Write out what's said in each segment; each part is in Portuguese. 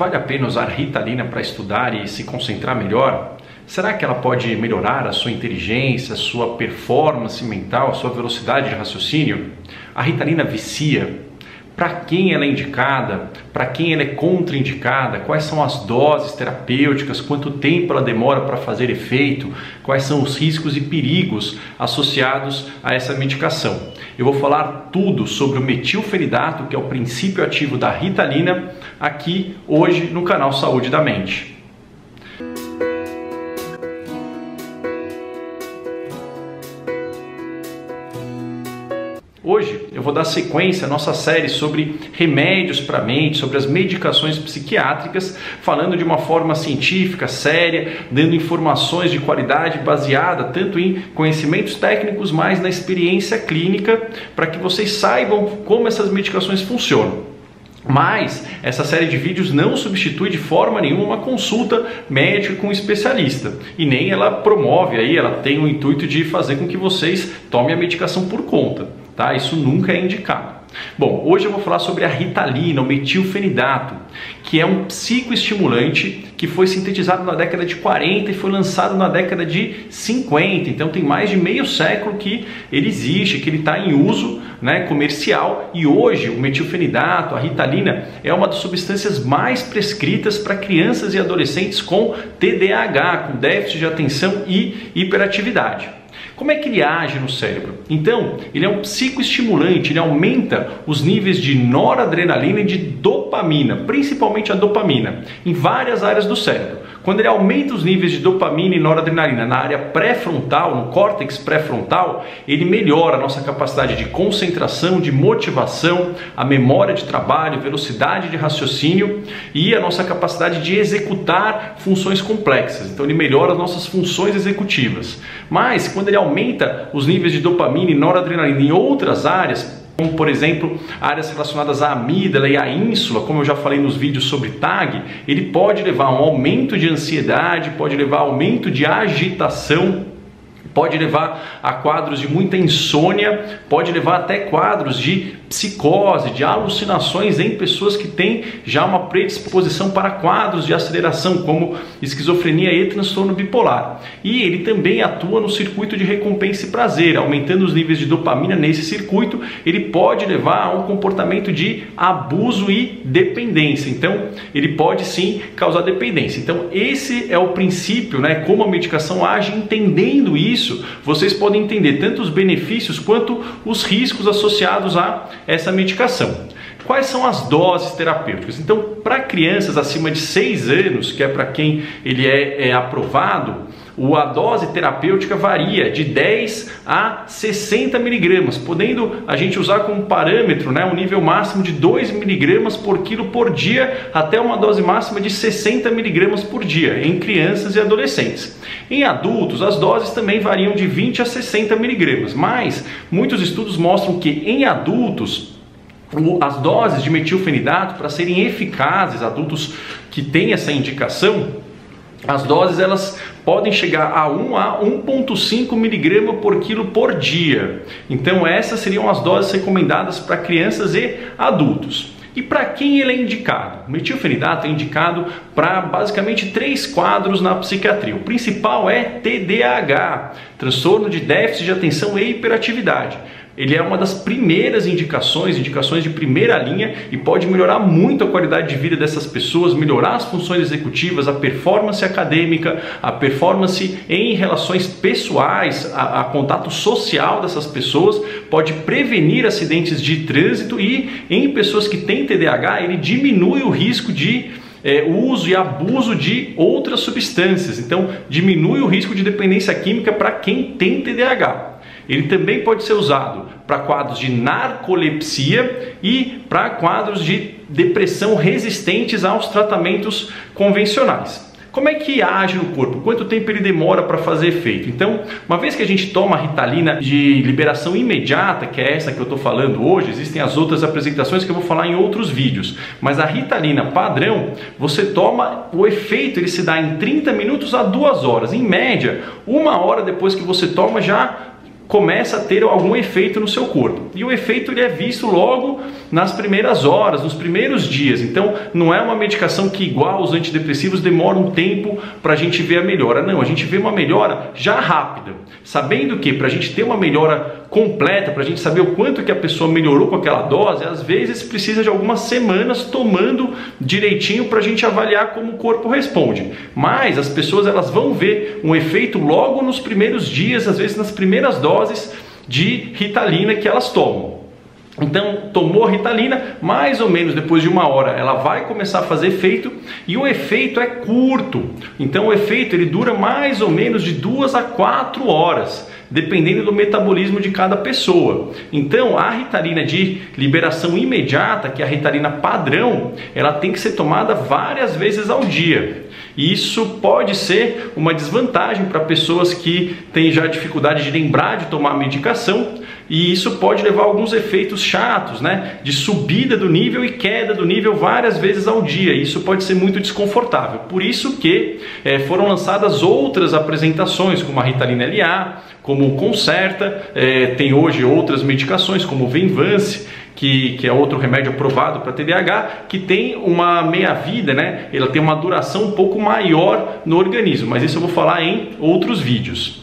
Vale a pena usar Ritalina para estudar e se concentrar melhor? Será que ela pode melhorar a sua inteligência, a sua performance mental, a sua velocidade de raciocínio? A Ritalina vicia? Para quem ela é indicada? Para quem ela é contraindicada? Quais são as doses terapêuticas? Quanto tempo ela demora para fazer efeito? Quais são os riscos e perigos associados a essa medicação? Eu vou falar tudo sobre o metilfenidato, que é o princípio ativo da Ritalina, aqui hoje no canal Saúde da Mente. Hoje eu vou dar sequência à nossa série sobre remédios para a mente, sobre as medicações psiquiátricas, falando de uma forma científica, séria, dando informações de qualidade baseada tanto em conhecimentos técnicos, mas na experiência clínica, para que vocês saibam como essas medicações funcionam. Mas essa série de vídeos não substitui de forma nenhuma uma consulta médica com um especialista, e nem ela promove aí, ela tem o intuito de fazer com que vocês tomem a medicação por conta, tá? Isso nunca é indicado. Bom, hoje eu vou falar sobre a Ritalina, o metilfenidato, que é um psicoestimulante que foi sintetizado na década de 40 e foi lançado na década de 50. Então tem mais de meio século que ele existe, que ele está em uso, né, comercial, e hoje o metilfenidato, a Ritalina, é uma das substâncias mais prescritas para crianças e adolescentes com TDAH, com déficit de atenção e hiperatividade. Como é que ele age no cérebro? Então, ele é um psicoestimulante, ele aumenta os níveis de noradrenalina e de dopamina, principalmente a dopamina, em várias áreas do cérebro. Quando ele aumenta os níveis de dopamina e noradrenalina na área pré-frontal, no córtex pré-frontal, ele melhora a nossa capacidade de concentração, de motivação, a memória de trabalho, velocidade de raciocínio e a nossa capacidade de executar funções complexas. Então ele melhora as nossas funções executivas. Mas quando ele aumenta os níveis de dopamina e noradrenalina em outras áreas, como por exemplo áreas relacionadas à amígdala e à ínsula, como eu já falei nos vídeos sobre TAG, ele pode levar a um aumento de ansiedade, pode levar a aumento de agitação, pode levar a quadros de muita insônia, pode levar até quadros de psicose, de alucinações em pessoas que têm já uma predisposição para quadros de aceleração, como esquizofrenia e transtorno bipolar. E ele também atua no circuito de recompensa e prazer, aumentando os níveis de dopamina nesse circuito. Ele pode levar a um comportamento de abuso e dependência. Então, ele pode sim causar dependência. Então, esse é o princípio, né? Como a medicação age. Entendendo isso, vocês podem entender tanto os benefícios quanto os riscos associados a essa medicação. Quais são as doses terapêuticas? Então, para crianças acima de 6 anos, que é para quem ele é aprovado, a dose terapêutica varia de 10 a 60 miligramas, podendo a gente usar como parâmetro, né, um nível máximo de 2 miligramas por quilo por dia, até uma dose máxima de 60 miligramas por dia, em crianças e adolescentes. Em adultos, as doses também variam de 20 a 60 miligramas, mas muitos estudos mostram que em adultos, as doses de metilfenidato, para serem eficazes, adultos que têm essa indicação, as doses elas podem chegar a 1 a 1,5 miligrama por quilo por dia. Então essas seriam as doses recomendadas para crianças e adultos. E para quem ele é indicado? O metilfenidato é indicado para basicamente 3 quadros na psiquiatria. O principal é TDAH, transtorno de déficit de atenção e hiperatividade. Ele é uma das primeiras indicações de primeira linha, e pode melhorar muito a qualidade de vida dessas pessoas, melhorar as funções executivas, a performance acadêmica, a performance em relações pessoais, a contato social dessas pessoas, pode prevenir acidentes de trânsito e em pessoas que têm TDAH ele diminui o risco de uso e abuso de outras substâncias. Então diminui o risco de dependência química para quem tem TDAH. Ele também pode ser usado para quadros de narcolepsia e para quadros de depressão resistentes aos tratamentos convencionais. Como é que age no corpo? Quanto tempo ele demora para fazer efeito? Então, uma vez que a gente toma a Ritalina de liberação imediata, que é essa que eu estou falando hoje, existem as outras apresentações que eu vou falar em outros vídeos, mas a Ritalina padrão, você toma, o efeito ele se dá em 30 minutos a 2 horas. Em média, 1 hora depois que você toma já começa a ter algum efeito no seu corpo. E o efeito ele é visto logo nas primeiras horas, nos primeiros dias. Então não é uma medicação que, igual os antidepressivos, demora um tempo para a gente ver a melhora. Não, a gente vê uma melhora já rápida. Sabendo que para a gente ter uma melhora completa, para a gente saber o quanto que a pessoa melhorou com aquela dose, às vezes precisa de algumas semanas tomando direitinho para a gente avaliar como o corpo responde. Mas as pessoas elas vão ver um efeito logo nos primeiros dias, às vezes nas primeiras doses de Ritalina que elas tomam. Então, tomou a Ritalina, mais ou menos depois de 1 hora, ela vai começar a fazer efeito e o efeito é curto. Então, o efeito ele dura mais ou menos de 2 a 4 horas, dependendo do metabolismo de cada pessoa. Então, a Ritalina de liberação imediata, que é a Ritalina padrão, ela tem que ser tomada várias vezes ao dia. E isso pode ser uma desvantagem para pessoas que têm já dificuldade de lembrar de tomar a medicação, e isso pode levar a alguns efeitos chatos, né? De subida do nível e queda do nível várias vezes ao dia. Isso pode ser muito desconfortável. Por isso que foram lançadas outras apresentações, como a Ritalina LA, como o Concerta, tem hoje outras medicações, como o Venvance, que é outro remédio aprovado para TDAH, que tem uma meia-vida, né? Ela tem uma duração um pouco maior no organismo, mas isso eu vou falar em outros vídeos.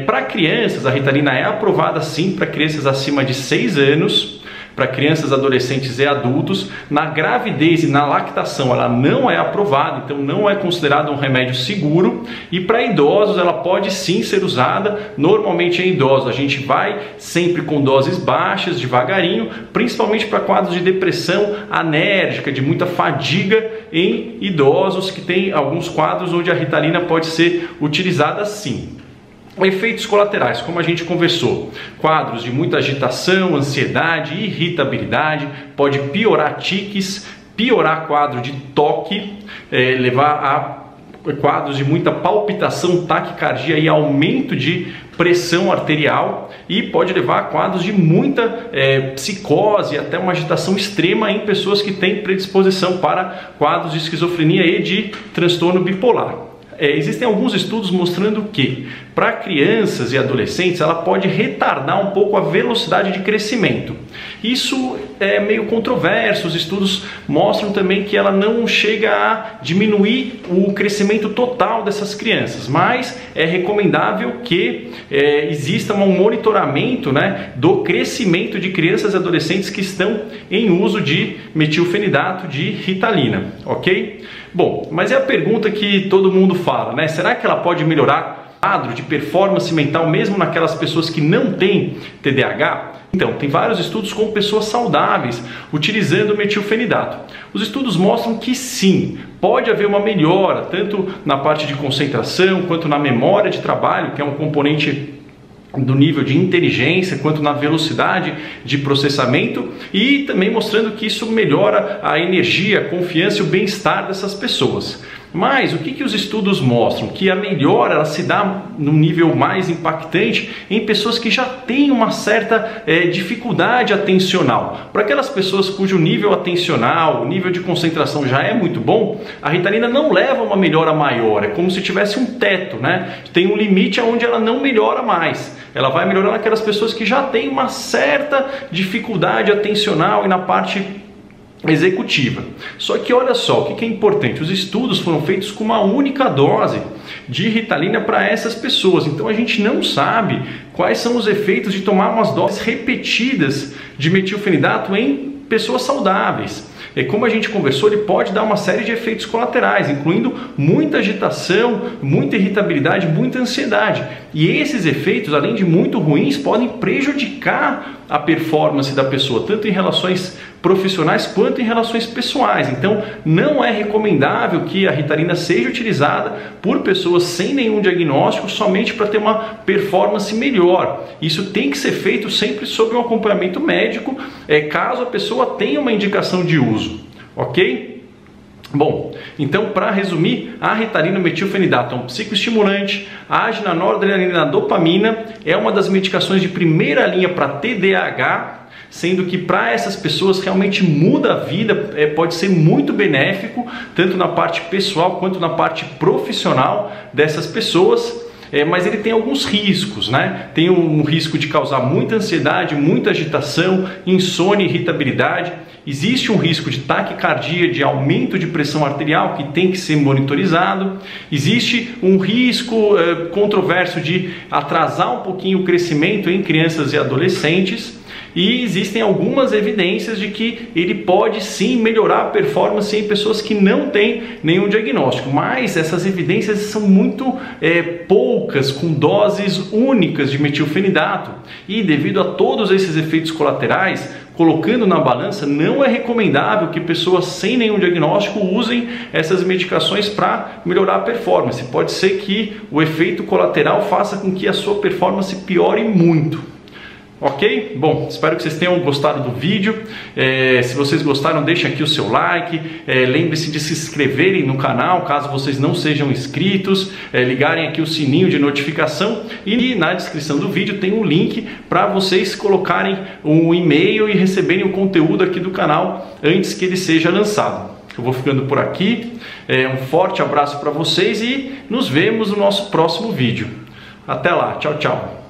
Para crianças, a Ritalina é aprovada sim para crianças acima de 6 anos, para crianças, adolescentes e adultos. Na gravidez e na lactação ela não é aprovada, então não é considerada um remédio seguro. E para idosos ela pode sim ser usada. Normalmente em idosos a gente vai sempre com doses baixas, devagarinho, principalmente para quadros de depressão anérgica, de muita fadiga em idosos, que tem alguns quadros onde a Ritalina pode ser utilizada sim. Efeitos colaterais, como a gente conversou, quadros de muita agitação, ansiedade, irritabilidade, pode piorar tiques, piorar quadro de toque, levar a quadros de muita palpitação, taquicardia e aumento de pressão arterial, e pode levar a quadros de muita psicose, até uma agitação extrema em pessoas que têm predisposição para quadros de esquizofrenia e de transtorno bipolar. Existem alguns estudos mostrando que para crianças e adolescentes ela pode retardar um pouco a velocidade de crescimento. Isso é meio controverso, os estudos mostram também que ela não chega a diminuir o crescimento total dessas crianças, mas é recomendável que exista um monitoramento, né, do crescimento de crianças e adolescentes que estão em uso de metilfenidato de Ritalina, ok? Bom, mas é a pergunta que todo mundo fala, né? Será que ela pode melhorar o quadro de performance mental mesmo naquelas pessoas que não têm TDAH? Então, tem vários estudos com pessoas saudáveis utilizando metilfenidato. Os estudos mostram que sim, pode haver uma melhora, tanto na parte de concentração, quanto na memória de trabalho, que é um componente do nível de inteligência, quanto na velocidade de processamento, e também mostrando que isso melhora a energia, a confiança e o bem-estar dessas pessoas. Mas o que os estudos mostram? Que a melhora ela se dá num nível mais impactante em pessoas que já têm uma certa dificuldade atencional. Para aquelas pessoas cujo nível atencional, o nível de concentração já é muito bom, a Ritalina não leva a uma melhora maior, é como se tivesse um teto, né? Tem um limite onde ela não melhora mais. Ela vai melhorar naquelas pessoas que já têm uma certa dificuldade atencional e na parte executiva. Só que olha só, o que é importante, os estudos foram feitos com uma única dose de Ritalina para essas pessoas, então a gente não sabe quais são os efeitos de tomar umas doses repetidas de metilfenidato em pessoas saudáveis. E como a gente conversou, ele pode dar uma série de efeitos colaterais, incluindo muita agitação, muita irritabilidade, muita ansiedade. E esses efeitos, além de muito ruins, podem prejudicar a performance da pessoa, tanto em relações profissionais quanto em relações pessoais. Então, não é recomendável que a Ritalina seja utilizada por pessoas sem nenhum diagnóstico somente para ter uma performance melhor. Isso tem que ser feito sempre sob um acompanhamento médico, caso a pessoa tenha uma indicação de uso, ok? Bom, então para resumir, a Ritalina metilfenidato é um psicoestimulante, age na noradrenalina e na dopamina, é uma das medicações de primeira linha para TDAH, sendo que para essas pessoas realmente muda a vida, pode ser muito benéfico, tanto na parte pessoal quanto na parte profissional dessas pessoas. mas ele tem alguns riscos, né? Tem um risco de causar muita ansiedade, muita agitação, insônia, irritabilidade. Existe um risco de taquicardia, de aumento de pressão arterial que tem que ser monitorizado. Existe um risco controverso de atrasar um pouquinho o crescimento em crianças e adolescentes. E existem algumas evidências de que ele pode sim melhorar a performance em pessoas que não têm nenhum diagnóstico, mas essas evidências são muito poucas, com doses únicas de metilfenidato, e devido a todos esses efeitos colaterais, colocando na balança, não é recomendável que pessoas sem nenhum diagnóstico usem essas medicações para melhorar a performance. Pode ser que o efeito colateral faça com que a sua performance piore muito. Ok? Bom, espero que vocês tenham gostado do vídeo. Se vocês gostaram, deixem aqui o seu like. Lembre-se de se inscreverem no canal, caso vocês não sejam inscritos. Ligarem aqui o sininho de notificação. E na descrição do vídeo tem um link para vocês colocarem um e-mail e receberem o conteúdo aqui do canal antes que ele seja lançado. Eu vou ficando por aqui. Um forte abraço para vocês e nos vemos no nosso próximo vídeo. Até lá. Tchau, tchau.